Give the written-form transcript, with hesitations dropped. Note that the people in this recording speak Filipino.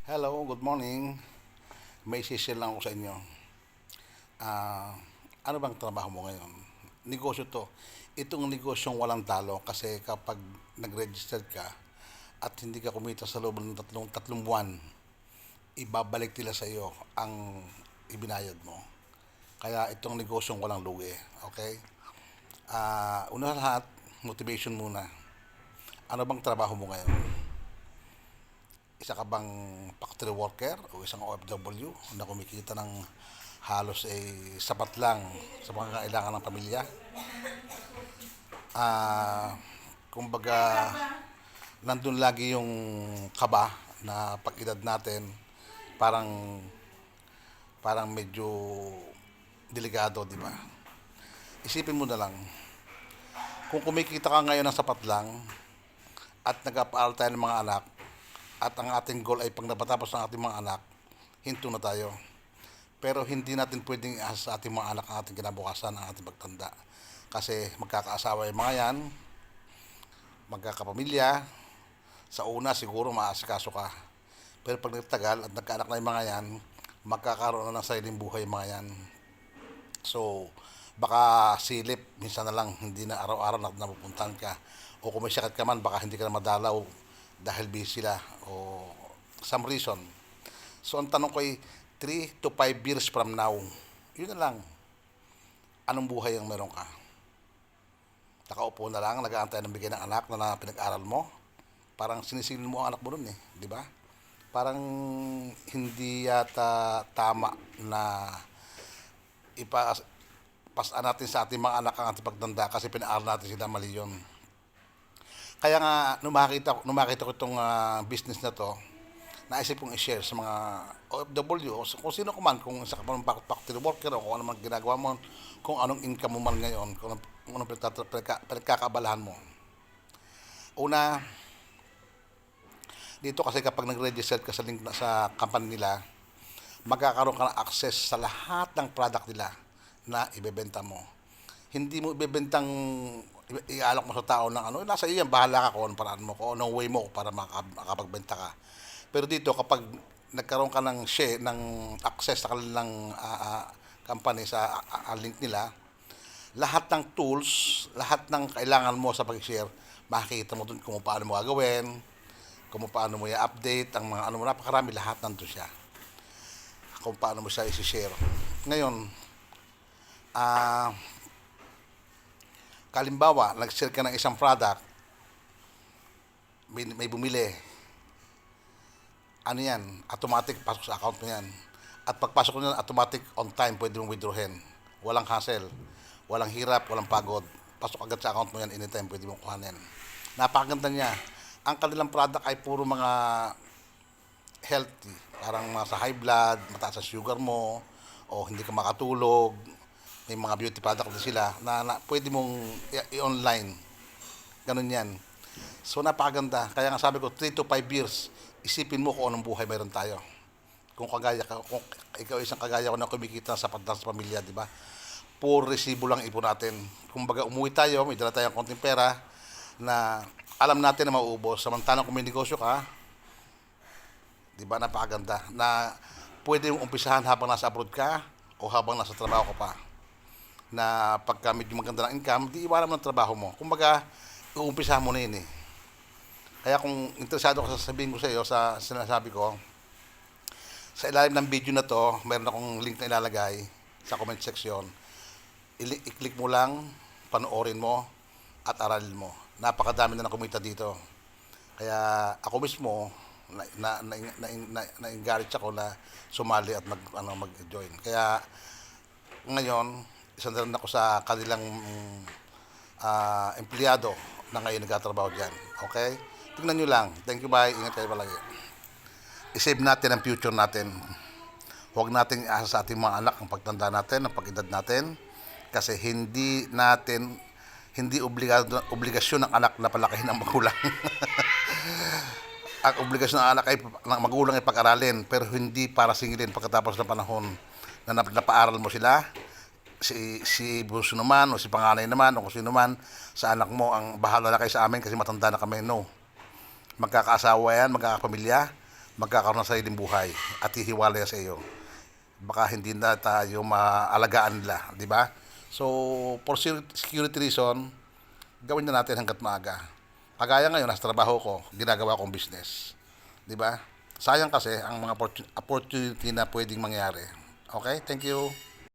Hello, good morning. May isi-share lang ako sa inyo. Ah, ano bang trabaho mo ngayon? Negosyo to. Itong negosyong walang talo kasi kapag nag-register ka at hindi ka kumita sa loob ng tatlong buwan, ibabalik nila sa iyo ang ibinayad mo. Kaya itong negosyong walang lugi. Okay? Una sa lahat, motivation muna. Ano bang trabaho mo ngayon? Isa ka bang factory worker o isang OFW na kumikita ng halos sapat lang sa mga kailangan ng pamilya? Ah, kumbaga, nandun lagi yung kaba na pag-edad natin, parang parang medyo delikado, di ba? Isipin mo na lang, kung kumikita ka ngayon ng sapat lang at nag-aaral tayo ng mga anak at ang ating goal ay pag napatapos ng ating mga anak, hinto na tayo. Pero hindi natin pwedeng iasa sa ating mga anak ang ating kinabukasan, ang ating pagtanda. Kasi magkakaasawa yung mga yan, magkakapamilya, sa una siguro maasikaso ka. Pero pag nagtagal at nagkaanak na yung mga yan, magkakaroon na ng sariling buhay yung mga yan. So, baka silip, minsan na lang, hindi na araw-araw na napupuntahan ka. O kung may sakit ka man, baka hindi ka na madalaw dahil busy sila o some reason. So, ang tanong ko ay 3 to 5 years from now, yun na lang, anong buhay ang meron ka? Nakaupo na lang, nag-aantay ng bigay ng anak na pinag-aral mo. Parang sinisilin mo ang anak mo nun di ba? Parang hindi yata tama na ipasaan natin sa ating mga anak ang ating pagtanda kasi pinaaral natin sila, mali yun. Kaya nga, nung makita ko itong business na to, naisip kong i-share sa mga OFW o kung sino ko man, kung isa ka pa ng factory worker o kung ano man ginagawa mo, kung anong income mo man ngayon, kung anong pinagkakaabalahan mo. Una, dito kasi kapag nag-register ka sa link sa company nila, magkakaroon ka ng access sa lahat ng product nila na ibebenta mo. Hindi mo ibebentang ialok mo sa tao ng ano, nasa iyo yan, bahala ka kung anong paraan mo, kung anong way mo para makapagbenta ka. Pero dito, kapag nagkaroon ka ng share, ng access sa kanilang company sa link nila, lahat ng tools, lahat ng kailangan mo sa pag-share, makikita mo dun kung paano mo gagawin, kung paano mo i-update, ang mga ano mo, napakarami, lahat nandun siya. Kung paano mo siya i-share. Ngayon, kalimbawa, nag-share ka ng isang product, may bumili, ano yan, automatic pasok sa account mo yan. At pagpasok mo yan, automatic on time, pwede mong withdrawin. Walang hassle, walang hirap, walang pagod. Pasok agad sa account mo yan, anytime pwede mong kuhanin. Napakaganda niya. Ang kanilang product ay puro mga healthy. Parang mga sa high blood, mataas ang sugar mo, o hindi ka makatulog. May mga beauty product na sila na pwede mong i-online. Ganun yan. So napakaganda. Kaya nga sabi ko, 3 to 5 years, isipin mo kung anong buhay meron tayo. Kung kagaya ka, kung ikaw isang kagaya ko na kumikita sa sapat sa pamilya, di ba? Puro resibo lang ipon natin. Kung baga umuwi tayo, may dala tayong konting pera na alam natin na mauubos. Samantalang kung may negosyo ka, di ba, napakaganda na pwede mong umpisahan habang nasa abroad ka o habang nasa trabaho ka pa. Na pagka medyo maganda ng income, di iwanan mo ng trabaho mo. Kumbaga, uumpisahan mo na yun Kaya kung interesado ka sa sabihin ko sa iyo, sa sinasabi ko, sa ilalim ng video na to, meron akong link na ilalagay sa comment section. I-click mo lang, panoorin mo, at aralin mo. Napakadami na kumita dito. Kaya ako mismo, na-encourage ako na sumali at mag-join. Kaya ngayon, isa na rin ako sa kanilang empleyado na ngayon nagtatrabaho dyan. Okay? Tingnan nyo lang. Thank you, bye. Ingat kayo palagi. I-save natin ang future natin. Huwag natin iasa sa ating mga anak ang pagtanda natin, ang pag-edad natin. Kasi hindi obligasyon ng anak na palakihin ang magulang. Ang obligasyon ng anak ay ng magulang ay pag-aralin, pero hindi para singilin pagkatapos ng panahon na napaaral mo sila. Si bunso naman o si panganay naman o kung sino man sa anak mo, ang bahala na kayo sa amin kasi matanda na kami. No. Magkakaasawa yan, magkakapamilya. magkakaroon ng sariling buhay at hihiwalay sa iyo. Baka hindi na tayo maalagaan nila, di ba? So, for security reason, gawin na natin hanggat maaga. Kagaya ngayon, nasa trabaho ko, ginagawa kong business. Di ba? Sayang kasi ang mga opportunity na pwedeng mangyari. Okay? Thank you.